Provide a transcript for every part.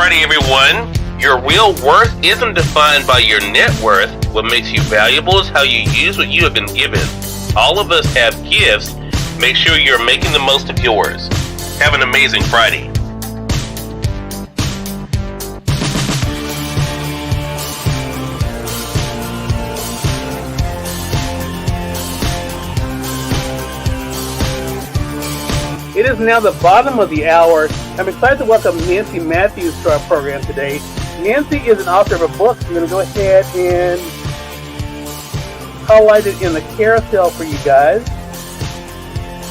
Friday, everyone. Your real worth isn't defined by your net worth. What makes you valuable is how you use what you have been given. All of us have gifts. Make sure you're making the most of yours. Have an amazing Friday. It is now the bottom of the hour. I'm excited to welcome Nancy Matthews to our program today. Nancy is an author of a book. I'm going to go ahead and highlight it in the carousel for you guys.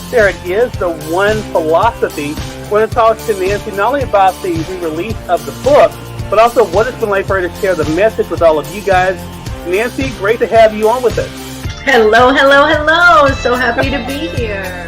There it is, The One Philosophy. We're going to talk to Nancy not only about the re-release of the book, but also what it's been like for her to share the message with all of you guys. Nancy, great to have you on with us. Hello, hello, hello. So happy to be here.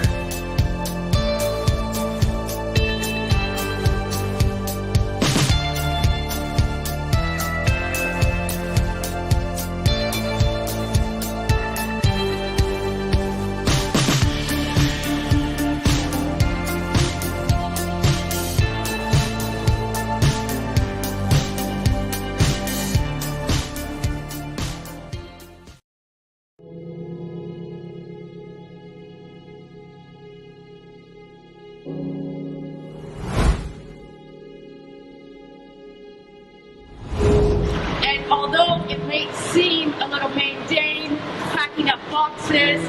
Although it may seem a little mundane, packing up boxes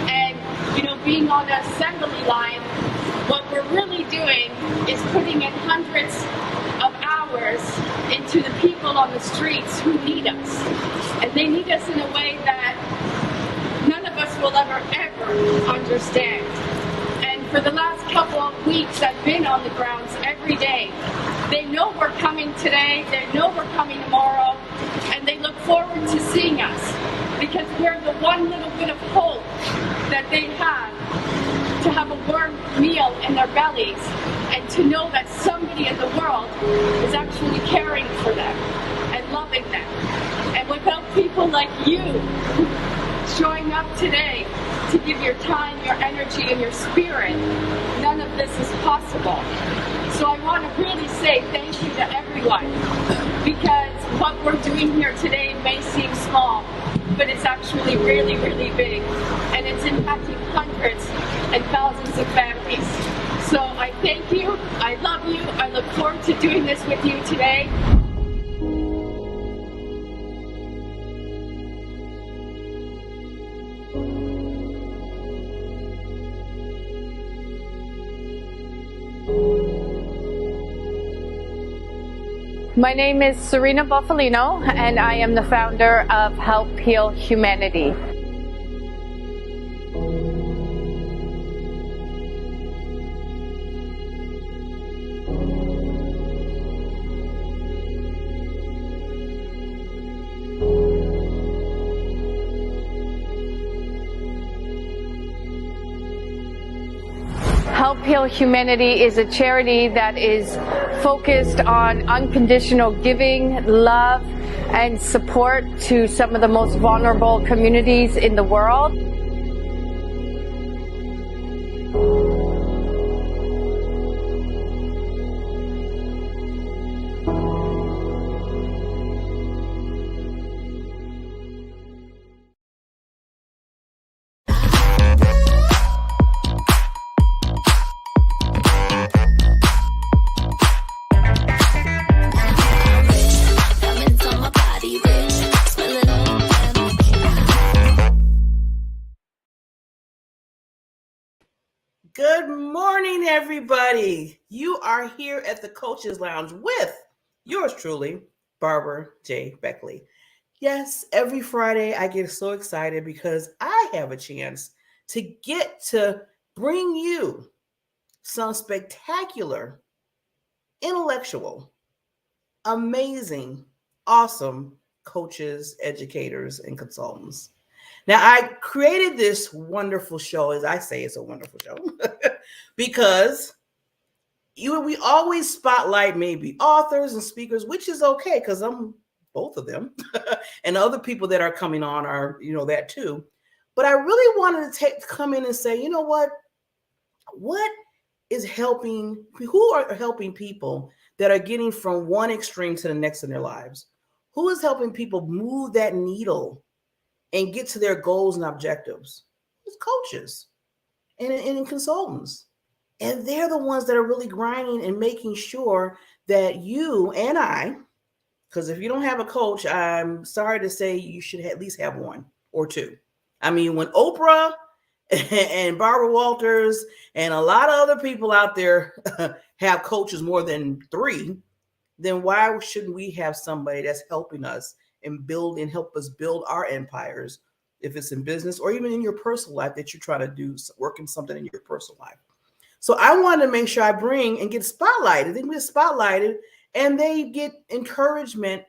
and, being on the assembly line, what we're really doing is putting in hundreds of hours into the people on the streets who need us. And they need us in a way that none of us will ever understand. And for the last couple of weeks, I've been on the grounds every day. They know we're coming today, they know we're coming tomorrow, and they look forward to seeing us because we're the one little bit of hope that they have to have a warm meal in their bellies and to know that somebody in the world is actually caring for them and loving them. And without people like you showing up today to give your time, your energy, and your spirit, none of this is possible. So I want to really say thank you to everyone, because what we're doing here today may seem small, but it's actually really, really big, and it's impacting hundreds and thousands of families. So I thank you, I love you, I look forward to doing this with you today. My name is Serena Buffalino, and I am the founder of Help Heal Humanity. Help Heal Humanity is a charity that is focused on unconditional giving, love, and support to some of the most vulnerable communities in the world. Good morning, everybody. You are here at the Coaches Lounge with yours truly, Barbara J. Beckley. Yes, every Friday I get so excited because I have a chance to get to bring you some spectacular, intellectual, amazing, awesome coaches, educators, and consultants. Now, I created this wonderful show, as I say, it's a wonderful show, because we always spotlight maybe authors and speakers, which is okay, because I'm both of them, and other people that are coming on are, that too. But I really wanted to come in and say, what is helping, who are helping people that are getting from one extreme to the next in their lives? Who is helping people move that needle and get to their goals and objectives? It's coaches and consultants. And they're the ones that are really grinding and making sure that you and I, because if you don't have a coach, I'm sorry to say you should at least have one or two. I mean, when Oprah and Barbara Walters and a lot of other people out there have coaches more than 3, then why shouldn't we have somebody that's helping us and help us build our empires, if it's in business or even in your personal life that you're trying to do, working something in your personal life. So I wanted to make sure I bring and get spotlighted. They get spotlighted and they get encouragement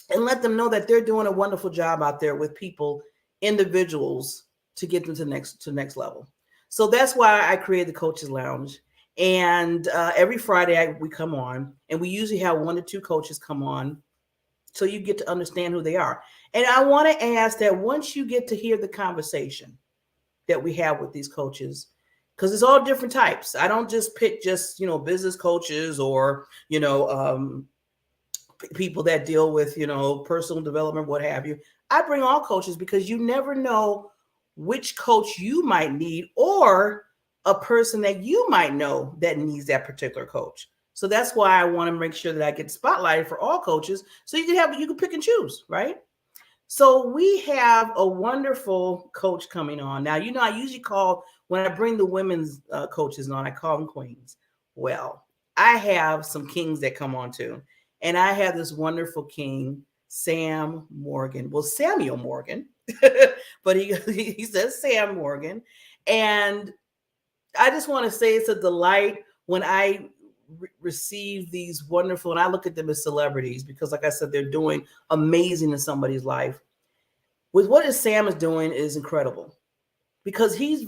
and let them know that they're doing a wonderful job out there with people, individuals, to get them to next level. So that's why I created the Coaches Lounge. And every Friday we come on, and we usually have 1 to 2 coaches come on, so you get to understand who they are. And I want to ask that once you get to hear the conversation that we have with these coaches, because it's all different types. I don't just pick business coaches or people that deal with personal development, what have you. I bring all coaches because you never know which coach you might need or a person that you might know that needs that particular coach. So that's why I want to make sure that I get spotlighted for all coaches, so you can pick and choose, right? So we have a wonderful coach coming on. Now, I usually call, when I bring the women's coaches on, I call them queens. Well, I have some kings that come on too. And I have this wonderful king, Sam Morgan. Well, Samuel Morgan, but he says Sam Morgan. And I just want to say it's a delight when I receive these wonderful, and I look at them as celebrities because, like I said, they're doing amazing in somebody's life. With what Sam is doing is incredible, because he's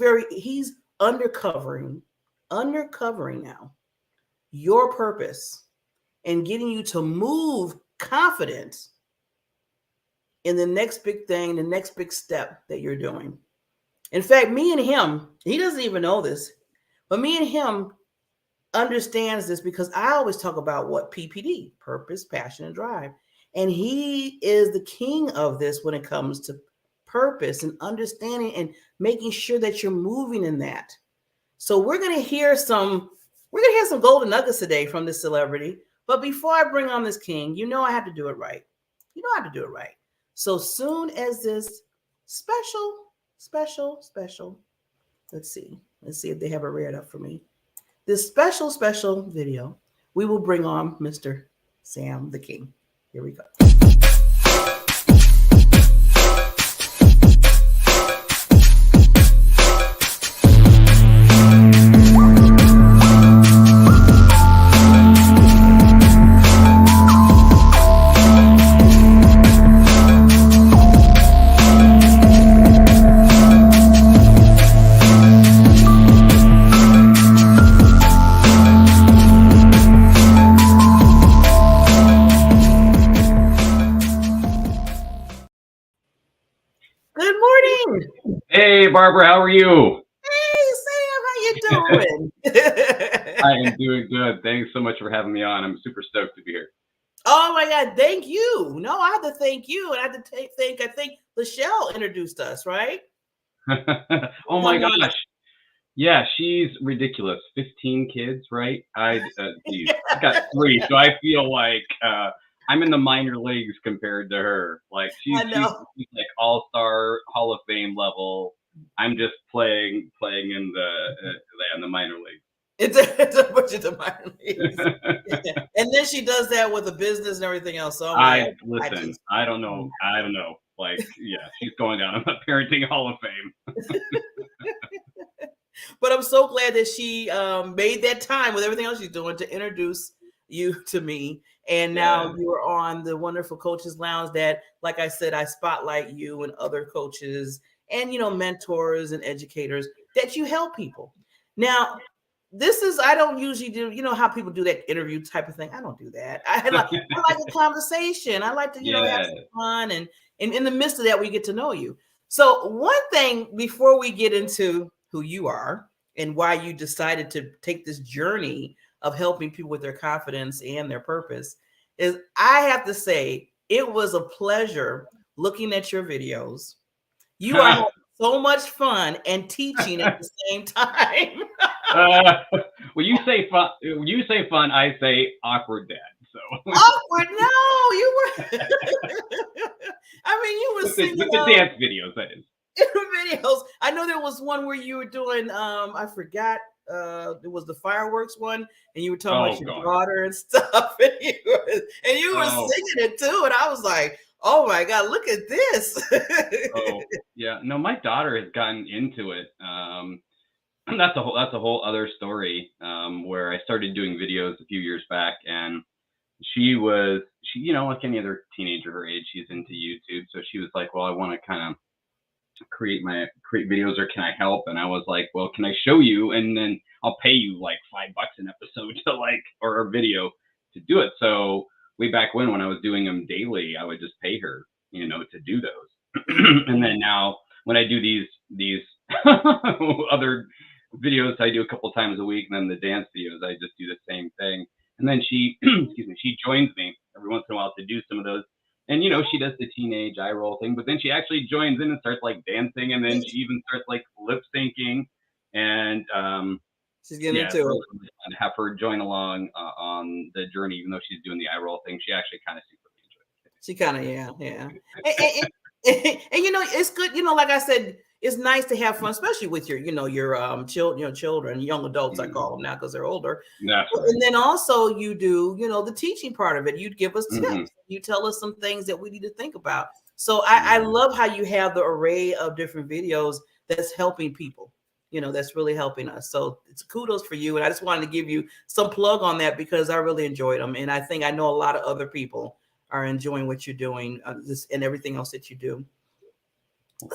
uncovering now your purpose and getting you to move confident in the next big thing, the next big step that you're doing. In fact, me and him, he doesn't even know this, but me and him understands this because I always talk about what PPD, purpose, passion, and drive. And he is the king of this when it comes to purpose and understanding and making sure that you're moving in that. So we're going to hear some golden nuggets today from this celebrity. But before I bring on this king, I have to do it right. I have to do it right. So soon as this special, let's see if they have it reared up for me. This special video, we will bring on Mr. Sam the King. Here we go. Hey, Barbara, how are you? Hey, Sam, how you doing? I am doing good. Thanks so much for having me on. I'm super stoked to be here. Oh my God, thank you. No, I have to thank you, and I have to I think Lachelle introduced us, right? Oh my gosh. Yeah, she's ridiculous. 15 kids, right? I got 3, so I feel like I'm in the minor leagues compared to her. Like she's like all-star Hall of Fame level. I'm just playing in the minor leagues. It's a bunch of the minor leagues. Yeah. And then she does that with the business and everything else. So I don't know. Like, yeah, she's going down in the parenting Hall of Fame. But I'm so glad that she made that time with everything else she's doing to introduce you to me. And now you are on the wonderful Coaches Lounge that, like I said, I spotlight you and other coaches and, mentors and educators that you help people. Now, I don't usually do, how people do that interview type of thing. I don't do that. I like a conversation. I like to, have some fun. And in the midst of that, we get to know you. So one thing before we get into who you are and why you decided to take this journey of helping people with their confidence and their purpose, is I have to say it was a pleasure looking at your videos. You are having so much fun and teaching at the same time. When you say fun, I say awkward dad. So awkward? No, you were. I mean, you were singing with the dance videos. That is videos. I know there was one where you were doing. I forgot. It was the fireworks one, and you were talking about your daughter and stuff, and you were singing it too, and I was like, oh my God, look at this. Yeah, no, my daughter has gotten into it. That's a whole other story. Where I started doing videos a few years back, and she like any other teenager her age, she's into YouTube. So she was like, well, I want to kind of create videos, or can I help? And I was like, well, can I show you? And then I'll pay you like $5 an episode to or a video to do it. So way back when I was doing them daily, I would just pay her, to do those. And then now when I do these other videos, I do a couple times a week, and then the dance videos, I just do the same thing. And then she, she joins me every once in a while to do some of those. And, she does the teenage eye roll thing, but then she actually joins in and starts dancing. And then she even starts lip syncing, and, she's getting into it. And have her join along on the journey, even though she's doing the eye roll thing. She actually kind of secretly enjoys it. She kind of, yeah. And it's good. Like I said, it's nice to have fun, especially with your children, young adults, I call them now because they're older. That's right. And then also you do, the teaching part of it. You'd give us tips. You tell us some things that we need to think about. So I love how you have the array of different videos that's helping people. That's really helping us. So it's kudos for you. And I just wanted to give you some plug on that because I really enjoyed them. And I know a lot of other people are enjoying what you're doing and everything else that you do.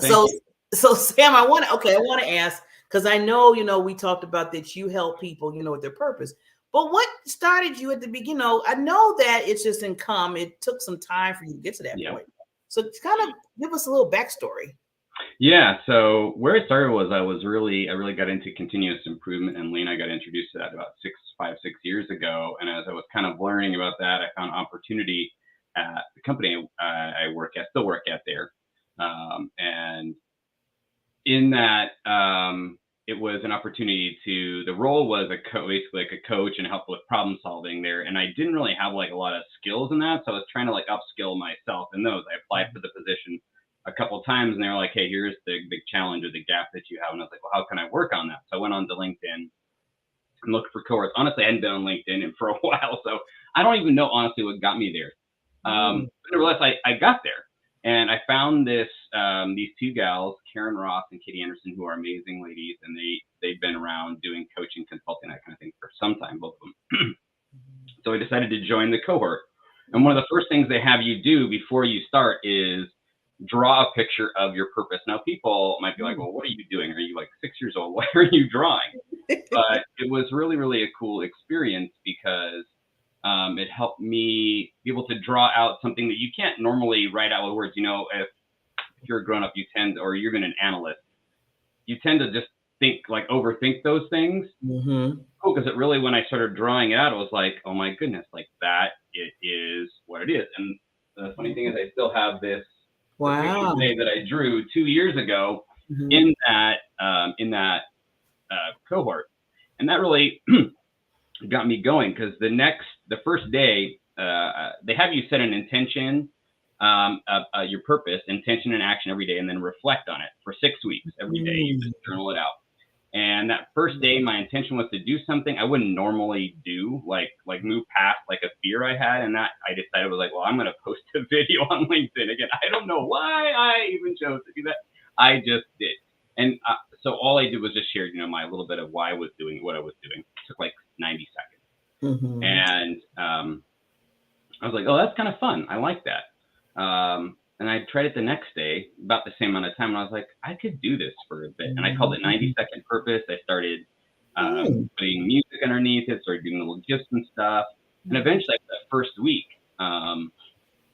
Well, So Sam, I want to ask, because I know, we talked about that you help people, with their purpose. But what started you at the beginning? I know that it's just it took some time for you to get to that point. So kind of give us a little backstory. Yeah. So where it started was I really got into continuous improvement, and Lean, I got introduced to that about 6 years ago. And as I was kind of learning about that, I found opportunity at the company I still work at there. And in that, it was an opportunity the role was basically like a coach and help with problem solving there. And I didn't really have a lot of skills in that. So I was trying to upskill myself in those. I applied for the position a couple of times, and they were like, hey, here's the big challenge or the gap that you have. And I was like, well, how can I work on that? So I went on to LinkedIn and looked for cohorts. Honestly, I hadn't been on LinkedIn for a while. So I don't even know, honestly, what got me there. But nevertheless, I got there. And I found these two gals, Karen Ross and Katie Anderson, who are amazing ladies, and they've been around doing coaching, consulting, that kind of thing for some time, both of them. So I decided to join the cohort. And one of the first things they have you do before you start is draw a picture of your purpose. Now, people might be like, well, what are you doing? Are you 6 years old? Why are you drawing? But it was really, really a cool experience because it helped me be able to draw out something that you can't normally write out with words. If you're a grown up, or you're even an analyst, you tend to just overthink those things. Cool, because it really, when I started drawing it out, it was like, oh my goodness, that it is what it is. And the funny thing is, I still have this picture today that I drew 2 years ago in that cohort, and that really got me going, because the first day they have you set an intention, your purpose, intention, and action every day, and then reflect on it for 6 weeks. Every day you just journal it out. And that first day, my intention was to do something I wouldn't normally do, like move past a fear I had, and that I decided was well, I'm going to post a video on LinkedIn. Again, I don't know why I even chose to do that. I just did. And so all I did was just share, my little bit of why I was doing what I was doing. It took 90 seconds. And I was like, oh, that's kind of fun. I like that. And I tried it the next day, about the same amount of time. And I was like, I could do this for a bit. And I called it 90-second purpose. I started putting music underneath it, started doing little gifs and stuff. And eventually, that first week, I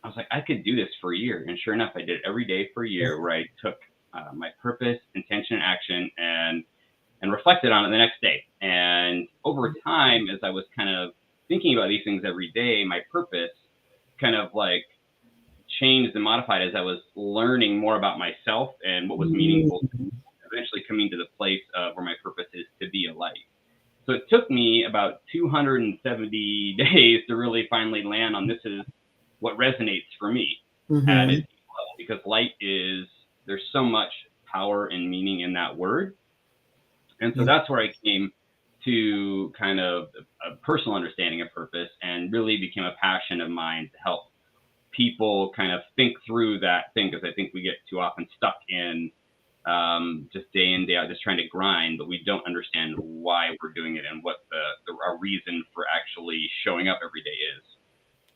was like, I could do this for a year. And sure enough, I did it every day for a year, where I took my purpose, intention, action, and and reflected on it the next day. And over time, as I was kind of thinking about these things every day, my purpose kind of like changed and modified as I was learning more about myself and what was meaningful to me, eventually coming to the place of where my purpose is to be a light. So it took me about 270 days to really finally land on this is what resonates for me at its level, because light is, there's so much power and meaning in that word. And so that's where I came to kind of a personal understanding of purpose, and really became a passion of mine to help people kind of think through that thing, because I think we get too often stuck in just day in, day out, just trying to grind, but we don't understand why we're doing it and what our reason for actually showing up every day is.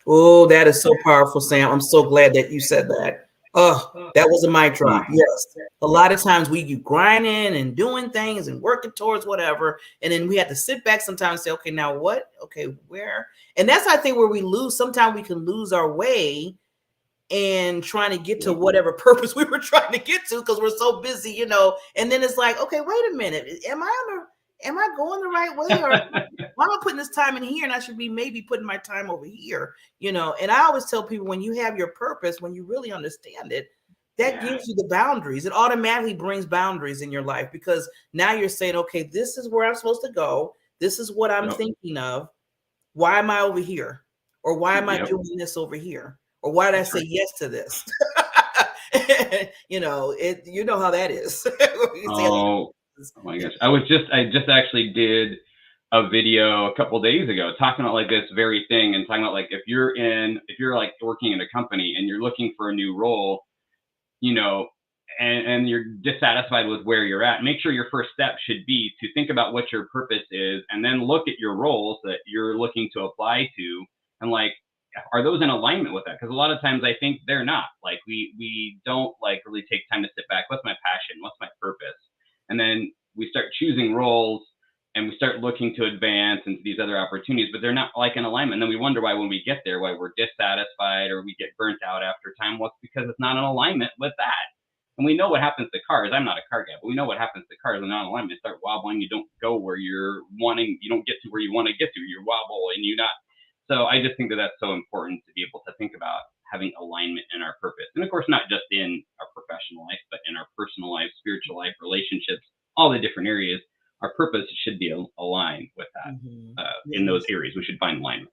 Oh, that is so powerful, Sam. I'm so glad that you said that. Oh, that was a mic drop. Yes. A lot of times we get grinding and doing things and working towards whatever. And then we have to sit back sometimes and say, okay, now what? Okay, where? And that's, I think, where we lose. Sometimes we can lose our way and trying to get to whatever purpose we were trying to get to, because we're so busy, you know. And then it's like, okay, wait a minute. Am I going the right way? Or why am I putting this time in here and I should be maybe putting my time over here, you know? And I always tell people, when you have your purpose, when you really understand it, that gives you the boundaries. It automatically brings boundaries in your life, because now you're saying, okay, this is where I'm supposed to go. This is what I'm thinking of. Why am I over here? Or why am I doing this over here? Or why did I say yes to this? You know, you know how that is. Oh my gosh. I just actually did a video a couple days ago talking about like this very thing, and talking about like, if you're like working in a company and you're looking for a new role, you know, and you're dissatisfied with where you're at, make sure your first step should be to think about what your purpose is, and then look at your roles that you're looking to apply to, and like, are those in alignment with that? Because a lot of times I think they're not. Like we don't like really take time to sit back. What's my passion? What's my purpose? And then we start choosing roles, and we start looking to advance into these other opportunities, but they're not like in alignment. And then we wonder why, when we get there, why we're dissatisfied or we get burnt out after time. Well, it's because it's not in alignment with that. And we know what happens to cars. I'm not a car guy, but we know what happens to cars when they're not in alignment. They start wobbling. You don't go where you're wanting. You don't get to where you want to get to. You wobble, and you're not. So I just think that that's so important to be able to think about having alignment in our purpose. And of course, not just in our professional life, but in our personal life, spiritual life, relationships, all the different areas. Our purpose should be aligned with that. In those areas, we should find alignment.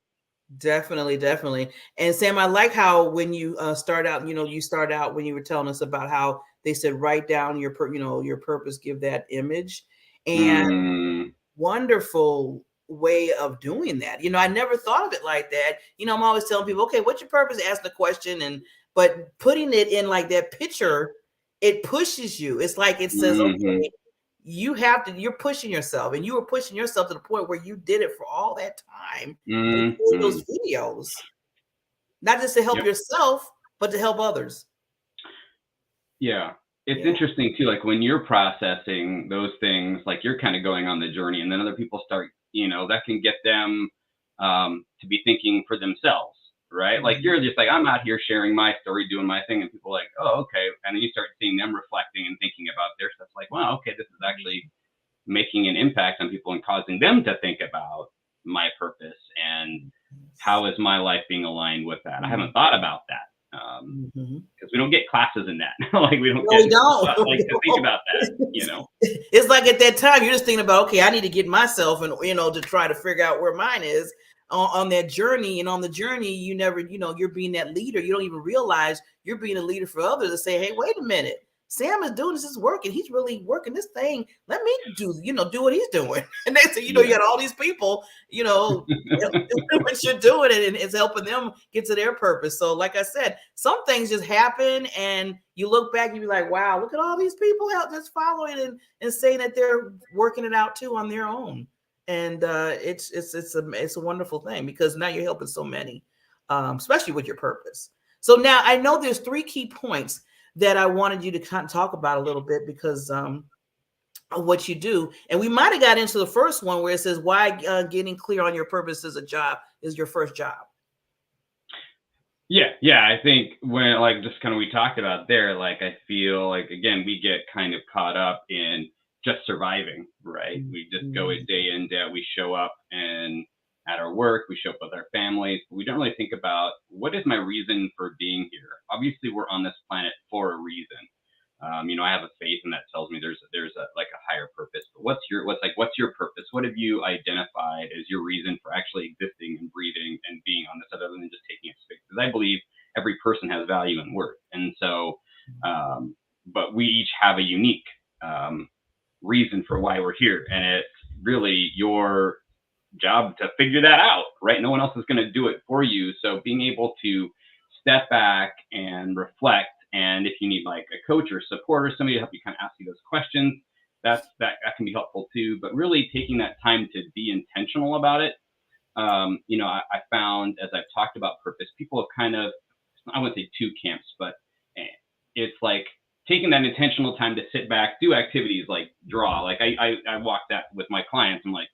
Definitely. And Sam, I like how when you start out, you start out when you were telling us about how they said, write down your purpose, give that image. And wonderful way of doing that. I never thought of it like that. I'm always telling people, okay, what's your purpose? Ask the question, but putting it in like that picture, it pushes you. It's like it says, okay, you're pushing yourself, and you were pushing yourself to the point where you did it for all that time. Those videos, not just to help yourself, but to help others. Yeah. It's interesting too, like when you're processing those things, like you're kind of going on the journey, and then other people start, that can get them to be thinking for themselves, right? Like you're just like, I'm out here sharing my story, doing my thing, and people are like, oh, okay. And then you start seeing them reflecting and thinking about their stuff, like, wow, okay, this is actually making an impact on people and causing them to think about my purpose and how is my life being aligned with that. I haven't thought about that. Because we don't get classes in that. Like we don't like to think about that, It's like at that time you're just thinking about, okay, I need to get myself and to try to figure out where mine is on that journey. And on the journey, you never, you're being that leader. You don't even realize you're being a leader for others to say, hey, wait a minute. Sam is doing this, is working. He's really working this thing. Let me do what he's doing. And they say, you got all these people, what you're doing, and it's helping them get to their purpose. So like I said, some things just happen, and you look back and you be like, wow, look at all these people out just following and saying that they're working it out too on their own. And it's a wonderful thing, because now you're helping so many, especially with your purpose. So now I know there's 3 key points that I wanted you to kind of talk about a little bit, because of what you do. And we might have got into the first one where it says why getting clear on your purpose is your first job. Yeah. I think when like just kind of we talked about there, like I feel like, again, we get kind of caught up in just surviving, right? We just go it day in, day out. We show up and at our work, we show up with our families. But we don't really think about what is my reason for being here. Obviously, we're on this planet for a reason. I have a faith, and that tells me there's a higher purpose. But what's your purpose? What have you identified as your reason for actually existing and breathing and being on this, other than just taking up space? Because I believe every person has value and worth, and so, but we each have a unique reason for why we're here, and it's really your job to figure that out, right? No one else is going to do it for you. So being able to step back and reflect, and if you need like a coach or support or somebody to help you kind of ask you those questions, that can be helpful too. But really taking that time to be intentional about it. I found, as I've talked about purpose, people have kind of, I wouldn't say two camps, but it's like taking that intentional time to sit back, do activities like draw. Like I walk that with my clients. I'm like,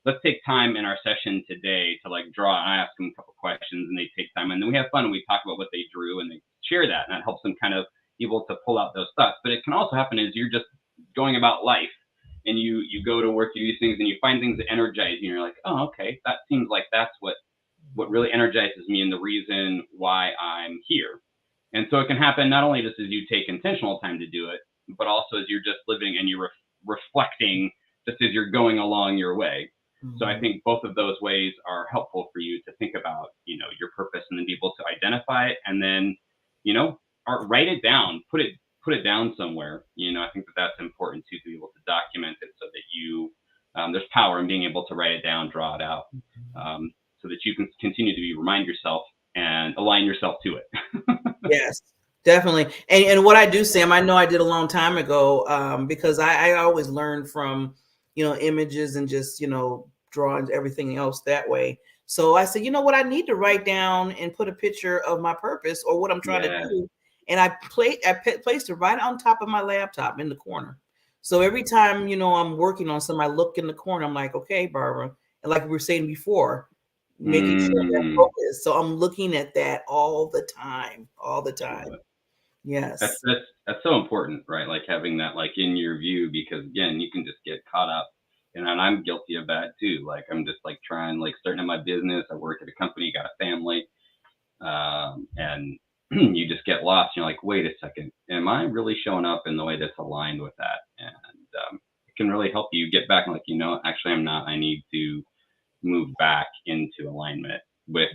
let's take time in our session today to like draw. And I ask them a couple questions, and they take time, and then we have fun, and we talk about what they drew, and they share that, and that helps them kind of be able to pull out those thoughts. But it can also happen as you're just going about life, and you go to work, you do these things, and you find things that energize you, and you're like, oh, okay, that seems like that's what really energizes me and the reason why I'm here. And so it can happen not only just as you take intentional time to do it, but also as you're just living and you're reflecting just as you're going along your way. So I think both of those ways are helpful for you to think about, your purpose, and then be able to identify it, and then, write it down, put it down somewhere. I think that's important too, to be able to document it so that you, there's power in being able to write it down, draw it out, so that you can continue to remind yourself and align yourself to it. Yes, definitely. And what I do, Sam, I know I did a long time ago, because I always learn from, images and just, drawings, everything else that way. So I said, you know what, I need to write down and put a picture of my purpose or what I'm trying to do. And I placed it right on top of my laptop in the corner. So every time, I'm working on something, I look in the corner, I'm like, okay, Barbara. And like we were saying before, making sure that focus. So I'm looking at that all the time. Yes. That's so important, right? Like having that like in your view, because again, you can just get caught up. And I'm guilty of that too. Like I'm just like trying, like starting in my business. I work at a company, got a family, and you just get lost. You're like, wait a second, am I really showing up in the way that's aligned with that? And it can really help you get back. Like, actually, I'm not. I need to move back into alignment with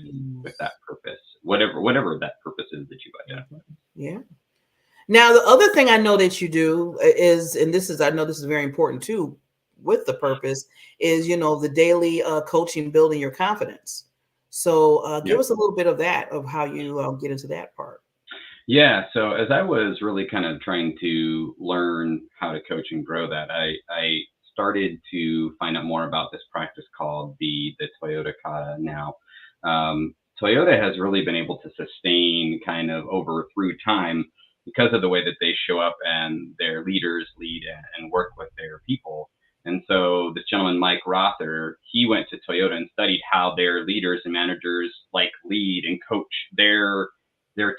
that purpose, whatever that purpose is that you've identified. Yeah. Now, the other thing I know that you do is, and I know this is very important too, with the purpose, is the daily coaching, building your confidence. So give us a little bit of that, of how you get into that part. Yeah. So as I was really kind of trying to learn how to coach and grow that, I started to find out more about this practice called the Toyota Kata. Now, Toyota has really been able to sustain kind of through time because of the way that they show up and their leaders lead and work with their people. And so this gentleman, Mike Rother, he went to Toyota and studied how their leaders and managers like lead and coach their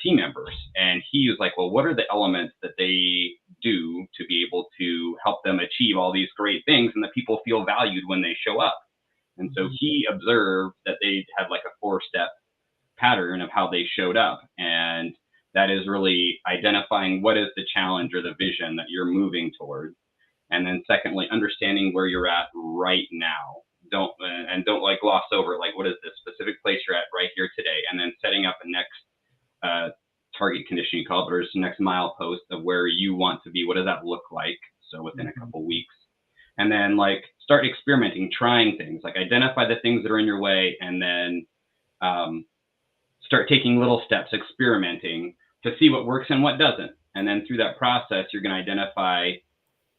team members. And he was like, well, what are the elements that they do to be able to help them achieve all these great things and that people feel valued when they show up? And so he observed that they had like a 4-step pattern of how they showed up. And that is really identifying what is the challenge or the vision that you're moving towards. And then secondly, understanding where you're at right now. Don't like gloss over it. Like, what is this specific place you're at right here today? And then setting up a next target conditioning call, but there's the next milepost of where you want to be. What does that look like? So within a couple weeks. And then like start experimenting, trying things, like identify the things that are in your way, and then start taking little steps, experimenting to see what works and what doesn't. And then through that process, you're going to identify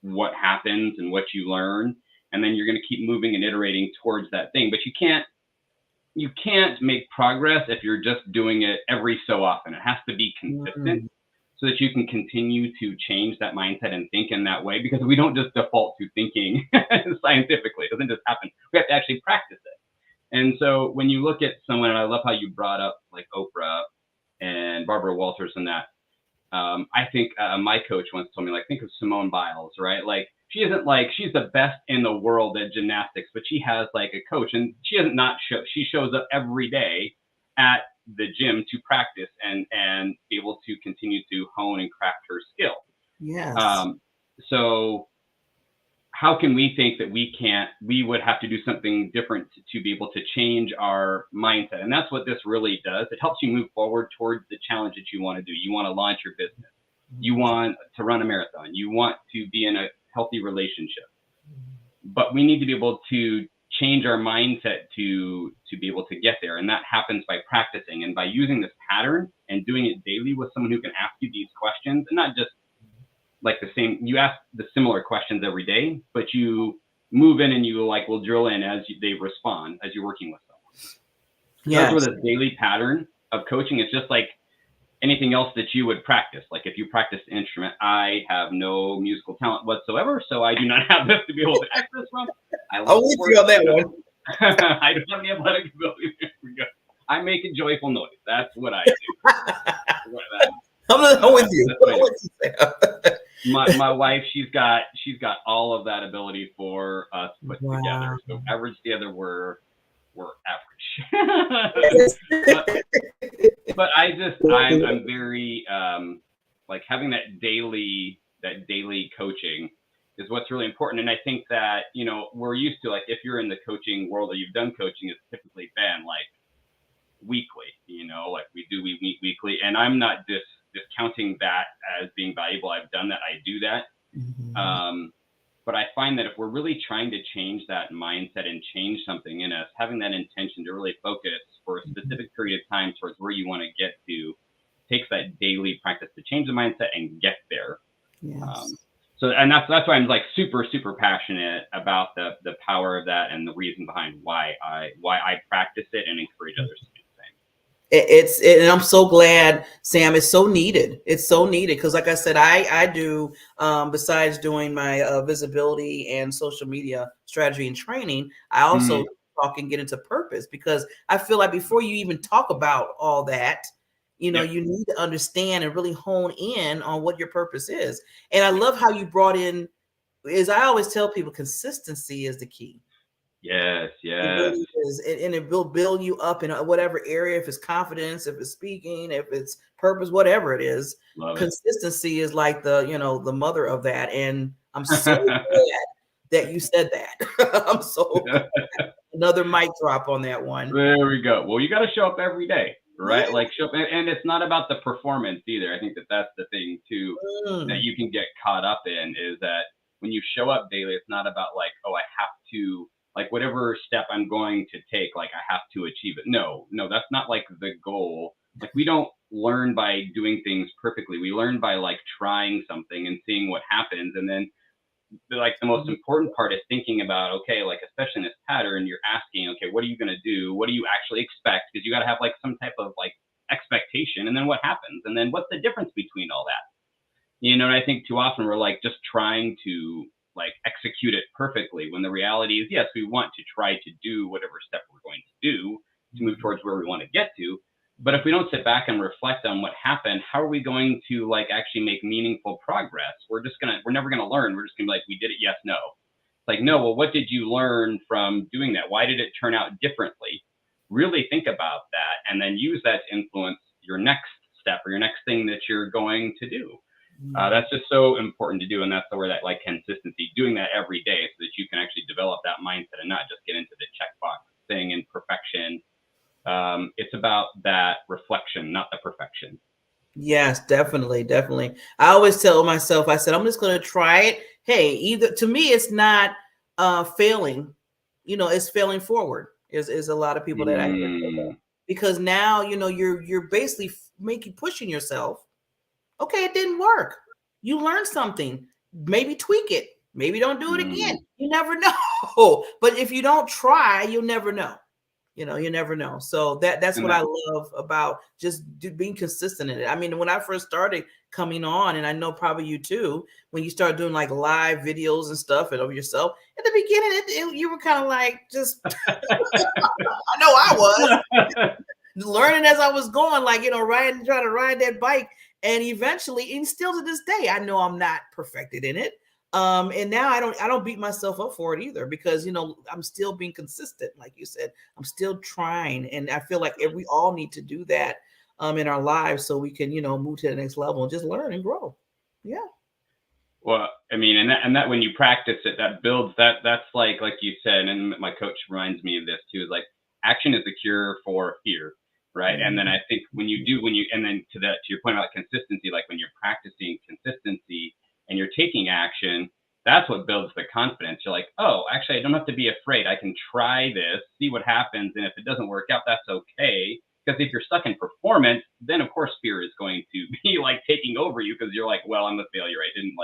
what happens and what you learn. And then you're going to keep moving and iterating towards that thing. But you can't make progress if you're just doing it every so often. It has to be consistent so that you can continue to change that mindset and think in that way, because we don't just default to thinking scientifically. It doesn't just happen. We have to actually practice it. And so when you look at someone, and I love how you brought up like Oprah and Barbara Walters and that, I think my coach once told me, like, think of Simone Biles, right? Like, she isn't like, she's the best in the world at gymnastics, but she has like a coach, and she doesn't not show, she shows up every day at the gym to practice and be able to continue to hone and craft her skill. Yes. So how can we think that we would have to do something different to be able to change our mindset? And that's what this really does. It helps you move forward towards the challenge that you want to do. You want to launch your business. You want to run a marathon. You want to be in a healthy relationship. But we need to be able to change our mindset to be able to get there. And that happens by practicing and by using this pattern and doing it daily with someone who can ask you these questions, and not just like the same, you ask the similar questions every day, but you move in and you like will drill in as they respond as you're working with someone. Yes. That's where the daily pattern of coaching is just like anything else that you would practice. Like if you practice an instrument, I have no musical talent whatsoever, so I do not have this to be able to access from. I'll leave you on that one. I don't have the athletic ability. I make a joyful noise. That's what I do. I'm with you. My wife, she's got all of that ability for us put together. So average together, we're average. but I'm very like having that daily coaching is what's really important. And I think that, you know, we're used to, like, if you're in the coaching world or you've done coaching, it's typically been like weekly, you know, like we meet weekly, and I'm not discounting that as being valuable. I've done that. I do that. Mm-hmm. But I find that if we're really trying to change that mindset and change something in us, having that intention to really focus for a specific period of time towards where you want to get to takes that daily practice to change the mindset and get there. Yes. And that's why I'm like super, super passionate about the power of that and the reason behind why I practice it and encourage others to do the same. And I'm so glad, Sam, it's so needed. It's so needed because, like I said, I do, besides doing my visibility and social media strategy and training, I also talk and get into purpose, because I feel like before you even talk about all that, you know, you need to understand and really hone in on what your purpose is. And I love how you brought in, as I always tell people, consistency is the key. Yes. It really is. And it will build you up in whatever area, if it's confidence, if it's speaking, if it's purpose, whatever it is. Consistency is like the mother of that. And I'm so glad that you said that. I'm so glad. Another mic drop on that one. There we go. Well, you got to show up every day, right? Yeah. Like show up, and it's not about the performance either. I think that's the thing too, that you can get caught up in, is that when you show up daily, it's not about like, oh, I have to, like whatever step I'm going to take, like I have to achieve it. No, that's not like the goal. Like we don't learn by doing things perfectly. We learn by like trying something and seeing what happens. And then like the most important part is thinking about, okay, like especially in this pattern, you're asking, okay, what are you going to do? What do you actually expect? Because you got to have like some type of like expectation, and then what happens? And then what's the difference between all that? You know, and I think too often we're like just trying to like execute it perfectly, when the reality is, yes, we want to try to do whatever step we're going to do to move towards where we want to get to. But if we don't sit back and reflect on what happened, how are we going to like actually make meaningful progress? We're never going to learn. We're just going to be like, we did it. Yes, no. It's like, no, well, what did you learn from doing that? Why did it turn out differently? Really think about that, and then use that to influence your next step or your next thing that you're going to do. That's just so important to do. And that's where that like consistency, doing that every day so that you can actually develop that mindset and not just get into the checkbox thing and perfection. It's about that reflection, not the perfection. Yes, definitely. I always tell myself, I said, I'm just going to try it. Hey, either to me, it's not failing, it's failing forward is a lot of people that I hear, because now, you're basically pushing yourself. Okay, it didn't work. You learned something. Maybe tweak it. Maybe don't do it again. You never know. But if you don't try, you'll never know. You never know. So that's what I love about just being consistent in it. I mean, when I first started coming on, and I know probably you too, when you start doing like live videos and stuff and of yourself, at the beginning, you were kind of like just, I know I was learning as I was going, like, trying to ride that bike. And eventually, and still to this day, I know I'm not perfected in it. And now I don't beat myself up for it either, because I'm still being consistent. Like you said, I'm still trying, and I feel like we all need to do that in our lives, so we can move to the next level and just learn and grow. Yeah. Well, I mean, and that when you practice it, that builds that's like you said, and my coach reminds me of this too, is like action is the cure for fear, right? And then I think and then to your point about consistency, like when you're practicing consistency and you're taking action, that's what builds the confidence. You're like, oh, actually, I don't have to be afraid. I can try this, see what happens, and if it doesn't work out, that's okay. Because if you're stuck in performance, then of course fear is going to be like taking over you, because you're like, well, I'm a failure. I didn't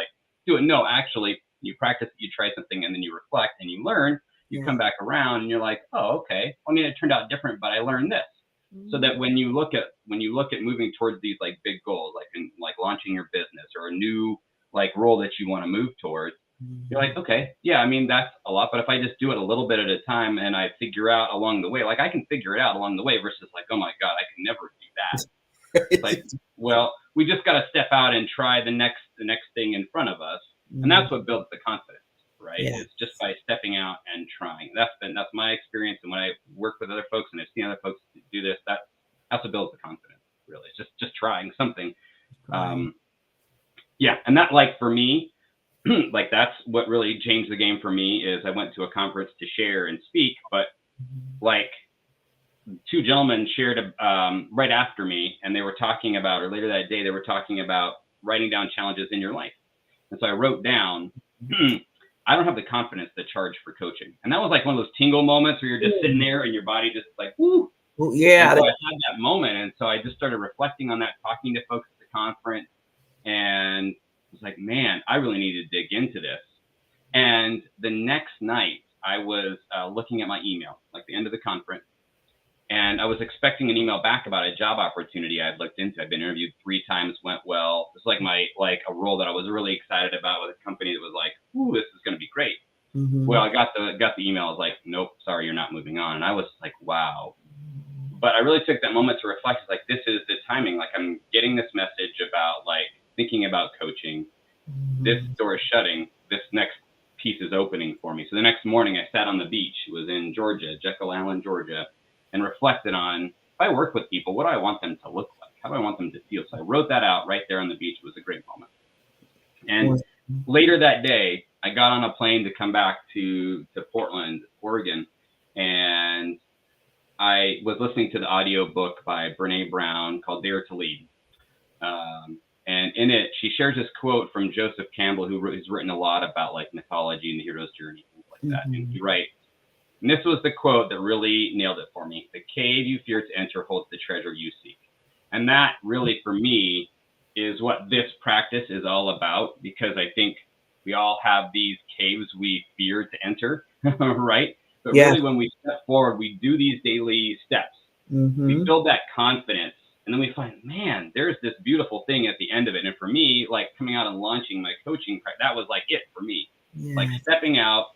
do it. No, actually, you practice, you try something, and then you reflect and you learn. You come back around and you're like, oh, okay. I mean, it turned out different, but I learned this. So that when you look at moving towards these like big goals, like launching your business or a new like role that you want to move towards, you're like, okay, yeah, I mean, that's a lot, but if I just do it a little bit at a time and I figure out along the way, like I can figure it out along the way, versus like, oh my God, I can never do that. It's like, well, we just got to step out and try the next thing in front of us. And that's what builds the confidence, right? Yeah. It's just by stepping out and trying. That's my experience. And when I work with other folks and I've seen other folks do this, that's what builds the confidence, really. It's just trying something. Yeah. And that, like, for me, like, that's what really changed the game for me. Is I went to a conference to share and speak, but like, two gentlemen shared right after me, and they were talking about, or later that day, they were talking about writing down challenges in your life. And so I wrote down, I don't have the confidence to charge for coaching. And that was like one of those tingle moments where you're just sitting there and your body just like, woo. Well, yeah. So I had that moment. And so I just started reflecting on that, talking to folks at the conference, and was like, man, I really need to dig into this. And the next night I was looking at my email, like the end of the conference, and I was expecting an email back about a job opportunity I had looked into. I'd been interviewed 3 times, went well. It was like a role that I was really excited about with a company that was like, ooh, this is going to be great. Well, I got the email. I was like, nope, sorry, you're not moving on. And I was like, wow. But I really took that moment to reflect. It's like, this is the timing. Like, I'm getting this message about like thinking about coaching. This door is shutting. This next piece is opening for me. So the next morning I sat on the beach. It was in Georgia, Jekyll Island, Georgia, and reflected on, if I work with people, what do I want them to look like? How do I want them to feel? So I wrote that out right there on the beach. It was a great moment. And later that day, I got on a plane to come back to Portland, Oregon, and I was listening to the audio book by Brene Brown called Dare to Lead. And in it, she shares this quote from Joseph Campbell, who's written a lot about like mythology and the hero's journey, things like that. And he writes, and this was the quote that really nailed it for me: "The cave you fear to enter holds the treasure you seek." And that really, for me, is what this practice is all about, because I think we all have these caves we fear to enter, right? But really, when we step forward, we do these daily steps. We build that confidence, and then we find, man, there's this beautiful thing at the end of it. And for me, like coming out and launching my coaching, that was like it for me. Like stepping out,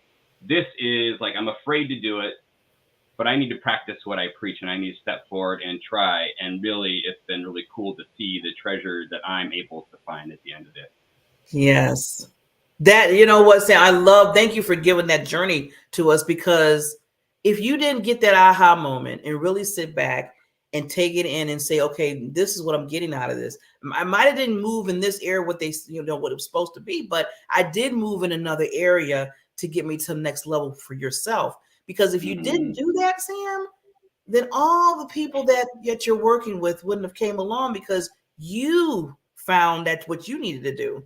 this is like, I'm afraid to do it, but I need to practice what I preach, and I need to step forward and try. And really, it's been really cool to see the treasure that I'm able to find at the end of it. Yes. That, you know what, Sam, thank you for giving that journey to us, because if you didn't get that aha moment and really sit back and take it in and say, okay, this is what I'm getting out of this. I might have didn't move in this area, what it was supposed to be, but I did move in another area to get me to the next level for yourself. Because if you didn't do that, Sam, then all the people that you're working with wouldn't have came along, because you found that's what you needed to do.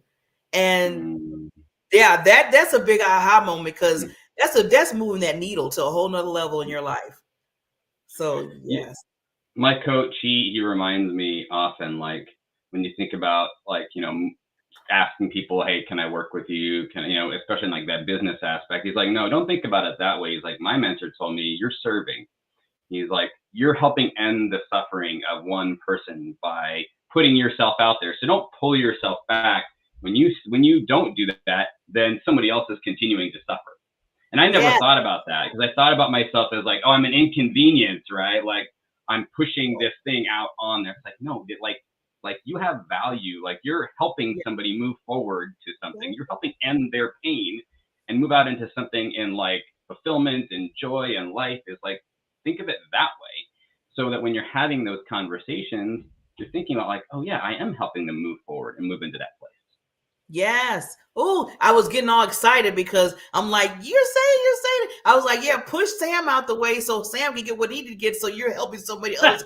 And yeah, that's a big aha moment, because that's moving that needle to a whole nother level in your life. So yes. My coach, he reminds me often, like, when you think about, like, asking people, hey, can I work with you? Especially in like that business aspect. He's like, no, don't think about it that way. He's like, my mentor told me, you're serving. He's like, you're helping end the suffering of one person by putting yourself out there. So don't pull yourself back. When you don't do that, then somebody else is continuing to suffer. And I never thought about that, because I thought about myself as like, oh, I'm an inconvenience, right? Like, I'm pushing this thing out on there. It's like, no, like you have value, like you're helping somebody move forward to something. You're helping end their pain and move out into something in like fulfillment and joy and life. Is like, think of it that way, so that when you're having those conversations, you're thinking about like, oh yeah, I am helping them move forward and move into that place. Yes. Oh, I was getting all excited because I'm like, you're saying. I was like, yeah, push Sam out the way so Sam can get what he needs to get. So you're helping somebody else.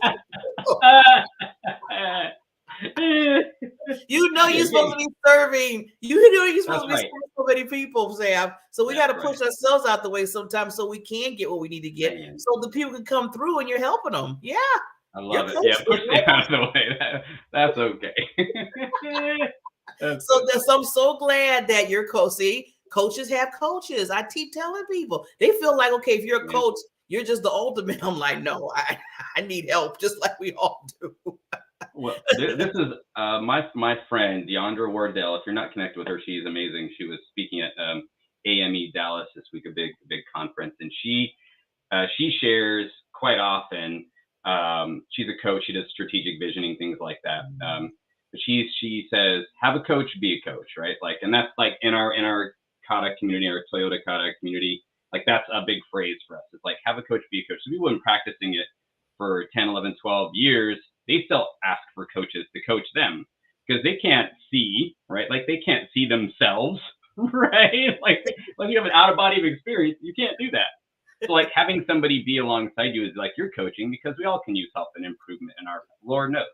You know you're supposed to be serving. You know you're supposed to be serving so many people, Sam. So we got to push ourselves out the way sometimes so we can get what we need to get. So the people can come through and you're helping them. Yeah. I love it. Yeah, push them out of the way. That's okay. So I'm so glad that you're coaches have coaches. I keep telling people, they feel like, okay, if you're a coach, you're just the ultimate. I'm like, no, I need help just like we all do. Well, this is my friend Deandra Wardell. If you're not connected with her, she's amazing. She was speaking at AME Dallas this week, a big conference, and she shares quite often. She's a coach. She does strategic visioning, things like that. But she says, have a coach, be a coach, right? Like, and that's like in our Kata community, our Toyota Kata community, like that's a big phrase for us. It's like, have a coach, be a coach. So people have been practicing it for 10, 11, 12 years. They still ask for coaches to coach them because they can't see, right? Like they can't see themselves, right? Like when you have an out of body experience, you can't do that. So like having somebody be alongside you is like you're coaching, because we all can use help and improvement in our, Lord knows.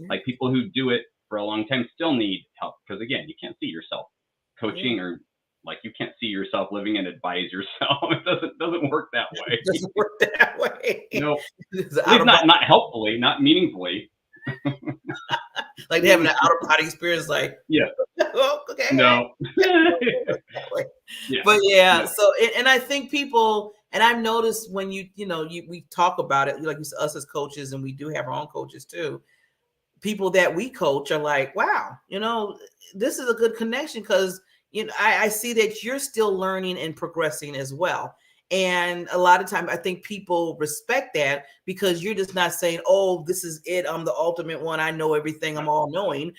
Like people who do it for a long time still need help, because again, you can't see yourself coaching, or like you can't see yourself living and advise yourself. It doesn't work that way. It doesn't work that way. No, at least not helpfully, not meaningfully. Like having an out of body experience, like oh, okay, no. But so and I think people, and I've noticed when we talk about it, like you said, us as coaches, and we do have our own coaches too. People that we coach are like, wow, this is a good connection, because I see that you're still learning and progressing as well. And a lot of times I think people respect that, because you're just not saying, oh, this is it, I'm the ultimate one, I know everything, I'm all knowing.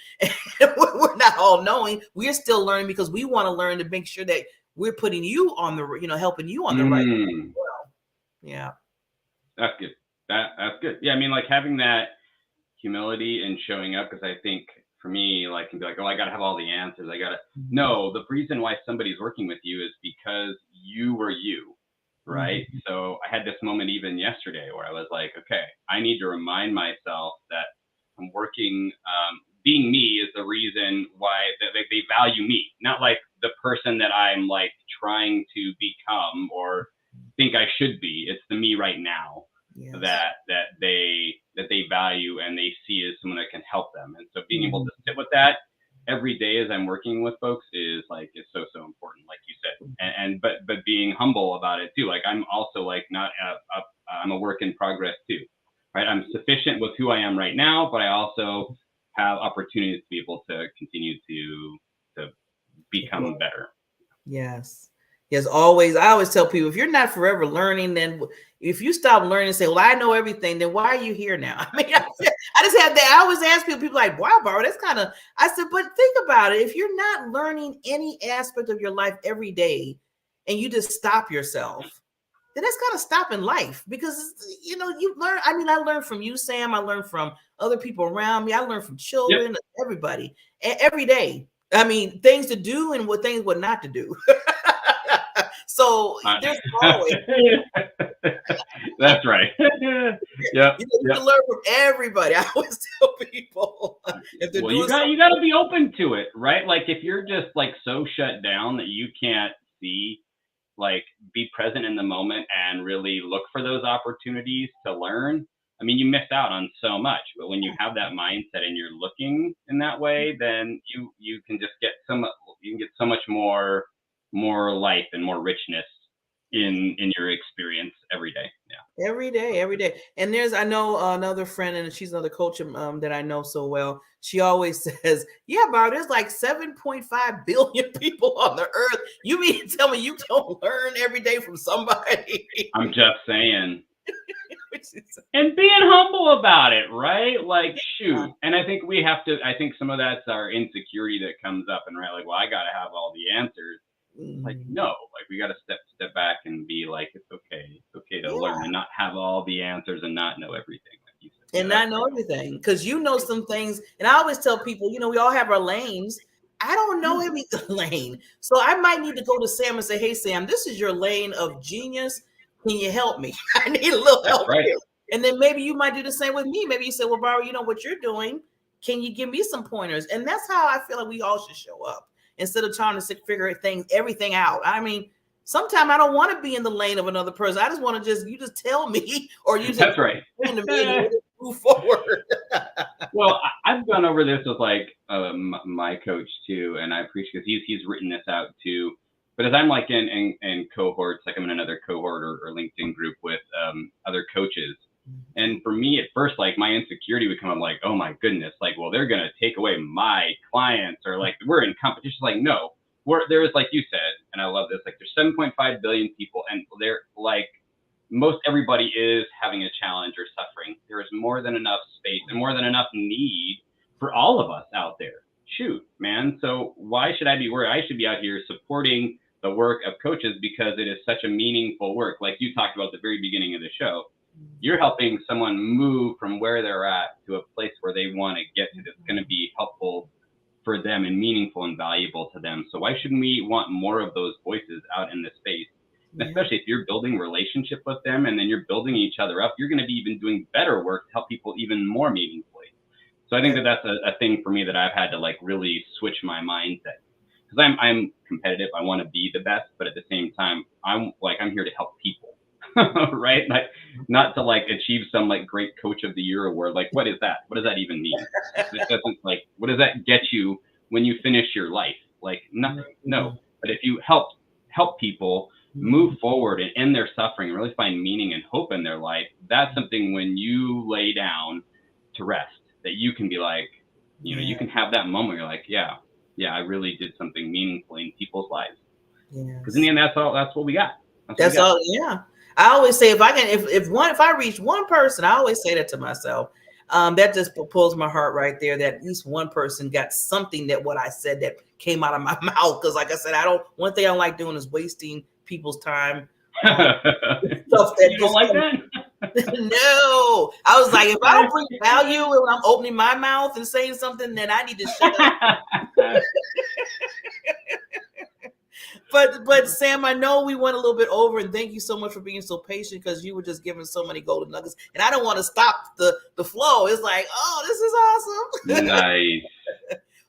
We're not all knowing. We're still learning, because we want to learn to make sure that we're putting you on the, helping you on the right way as well. Yeah. That's good. That's good. Yeah. I mean, like having that humility and showing up, because I think for me, like, can be like, oh, I got to have all the answers. No, the reason why somebody's working with you is because you were you, right? So I had this moment even yesterday where I was like, okay, I need to remind myself that I'm working, being me is the reason why they value me, not like the person that I'm like trying to become or think I should be. It's the me right now that they value and they see as someone that can help them. And so being able to sit with that every day as I'm working with folks is so important, like you said. But being humble about it too. Like I'm also like I'm a work in progress too, right? I'm sufficient with who I am right now, but I also have opportunities to be able to continue to become better. Yes. I always tell people, if you're not forever learning, then if you stop learning and say, well, I know everything, then why are you here now? I mean, I just have that. I always ask people like, wow, Barbara, that's kind of, I said, but think about it. If you're not learning any aspect of your life every day and you just stop yourself, then that's kind of stopping life, because, you learn. I mean, I learned from you, Sam. I learned from other people around me. I learned from children, everybody, every day. I mean, things to do and what not to do. So there's always. That's right. Yeah. You learn from everybody. I always tell people, if they're you got to be open to it, right? Like if you're just like so shut down that you can't see, like be present in the moment and really look for those opportunities to learn. I mean, you miss out on so much. But when you have that mindset and you're looking in that way, then you can just get so much more life and more richness in your experience every day. Yeah. Every day. And I know another friend, and she's another coach that I know so well. She always says, yeah, Barb, there's like 7.5 billion people on the earth. You mean to tell me you don't learn every day from somebody? I'm just saying. And being humble about it, right? Like, shoot. And I think I think some of that's our insecurity that comes up, and right, like, well, I got to have all the answers. Like, no, like, we got to step back and be like, it's okay to learn and not have all the answers and not know everything. Like you said. And not know everything, because you know some things. And I always tell people, we all have our lanes. I don't know every lane. So I might need to go to Sam and say, hey, Sam, this is your lane of genius. Can you help me? I need a little help here. And then maybe you might do the same with me. Maybe you say, well, Barbara, you know what you're doing. Can you give me some pointers? And that's how I feel like we all should show up instead of trying to figure everything out. I mean, sometimes I don't want to be in the lane of another person. I just want to you just tell me, or you just that's right. To me and move forward. Well, I've gone over this with like my coach too, and I appreciate because he's written this out too. But as I'm like in cohorts, like I'm in another cohort or LinkedIn group with other coaches, and for me at first, like my insecurity would come up like, oh my goodness, like, well, they're gonna take away my clients, or like we're in competition. Like, no, there is, like you said, and I love this, like there's 7.5 billion people, and they're like, most everybody is having a challenge or suffering. There is more than enough space and more than enough need for all of us out there. Shoot, man. So why should I be worried? I should be out here supporting the work of coaches because it is such a meaningful work. Like you talked about at the very beginning of the show, you're helping someone move from where they're at to a place where they want to get to that's going to be helpful for them and meaningful and valuable to them. So why shouldn't we want more of those voices out in the space? And especially if you're building relationship with them and then you're building each other up, you're going to be even doing better work to help people even more meaningfully. So I think that's a thing for me that I've had to like really switch my mindset, because I'm competitive. I want to be the best, but at the same time, I'm here to help people, right? Like not to like achieve some like great coach of the year award. Like, what is that? What does that even mean? It doesn't like, what does that get you when you finish your life? Like nothing. No. But if you help people move forward and end their suffering and really find meaning and hope in their life, that's something when you lay down to rest that you can be like, you can have that moment where you're like, yeah, I really did something meaningful in people's lives. Because in the end, that's what we got. That's all. Yeah. I always say if I reach one person, I always say that to myself. That just pulls my heart right there, that at least one person got something that what I said that came out of my mouth. Because like I said, one thing I don't like doing is wasting people's time. Stuff that you don't like that? No, I was like, if I don't bring value when I'm opening my mouth and saying something, then I need to shut up. But Sam, I know we went a little bit over, and thank you so much for being so patient, because you were just giving so many golden nuggets, and I don't want to stop the flow. It's like, oh, this is awesome. Nice.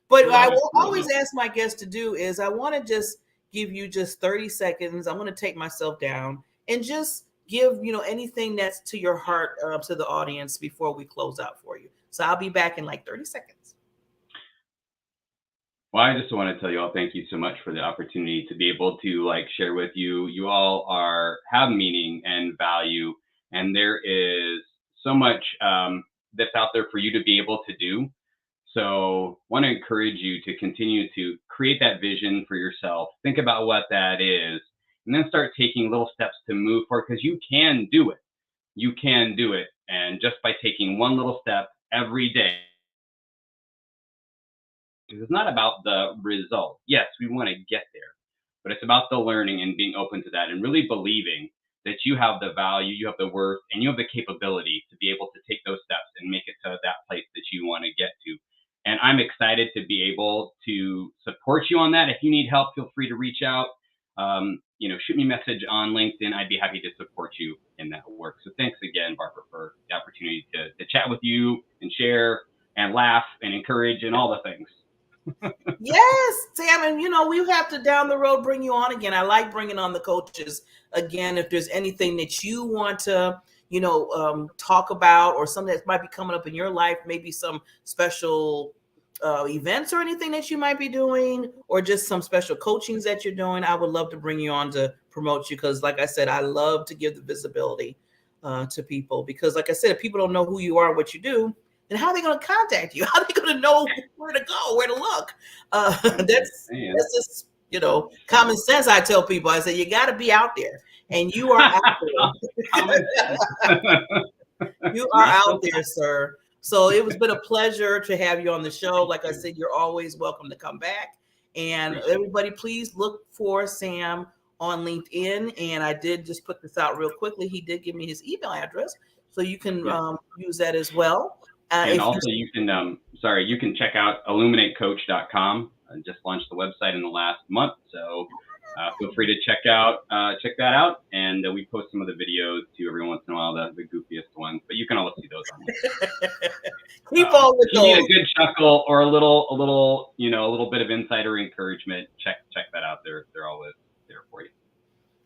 But I will always ask my guests to do is I want to just give you just 30 seconds. I'm going to take myself down and just give, anything that's to your heart to the audience before we close out for you. So I'll be back in like 30 seconds. Well, I just want to tell you all, thank you so much for the opportunity to be able to like share with you. You all have meaning and value, and there is so much that's out there for you to be able to do. So I want to encourage you to continue to create that vision for yourself. Think about what that is, and then start taking little steps to move forward, because you can do it. You can do it. And just by taking one little step every day, it's not about the result. Yes, we want to get there, but it's about the learning and being open to that and really believing that you have the value, you have the worth, and you have the capability to be able to take those steps and make it to that place that you want to get to. And I'm excited to be able to support you on that. If you need help, feel free to reach out. Shoot me a message on LinkedIn. I'd be happy to support you in that work. So thanks again, Barbara, for the opportunity to chat with you and share and laugh and encourage and all the things. Yes, Sam, and we have to down the road bring you on again. I like bringing on the coaches again. If there's anything that you want to, talk about, or something that might be coming up in your life, maybe some special events or anything that you might be doing, or just some special coachings that you're doing, I would love to bring you on to promote you, because like I said, I love to give the visibility to people, because like I said, if people don't know who you are and what you do, then how are they going to contact you? How are they going to know where to go, where to look? That's just, common sense. I tell people, I say, you got to be out there. and you are out there. You are out there, sir. So it was been a pleasure to have you on the show. Like I said, you're always welcome to come back. And everybody, please look for Sam on LinkedIn. And I did just put this out real quickly. He did give me his email address, so you can use that as well. And also you can check out illuminatecoach.com. I just launched the website in the last month. So feel free to check that out. And we post some of the videos too every once in a while, the goofiest ones, but you can always see those on there. Keep on with those. If you need a good chuckle or a little bit of insider encouragement, check that out. They're always there for you.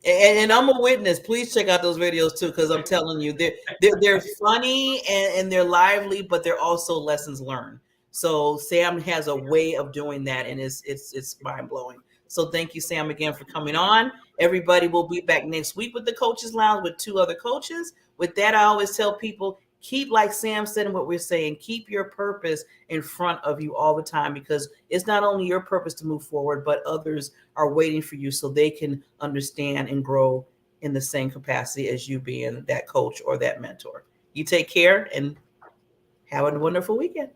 And I'm a witness. Please check out those videos too, because I'm telling you, they're funny and they're lively, but they're also lessons learned. So Sam has a way of doing that, and it's mind blowing. So thank you, Sam, again for coming on. Everybody will be back next week with the Coaches Lounge with 2 other coaches. With that, I always tell people, keep, like Sam said, and what we're saying, keep your purpose in front of you all the time, because it's not only your purpose to move forward, but others are waiting for you so they can understand and grow in the same capacity as you being that coach or that mentor. You take care and have a wonderful weekend.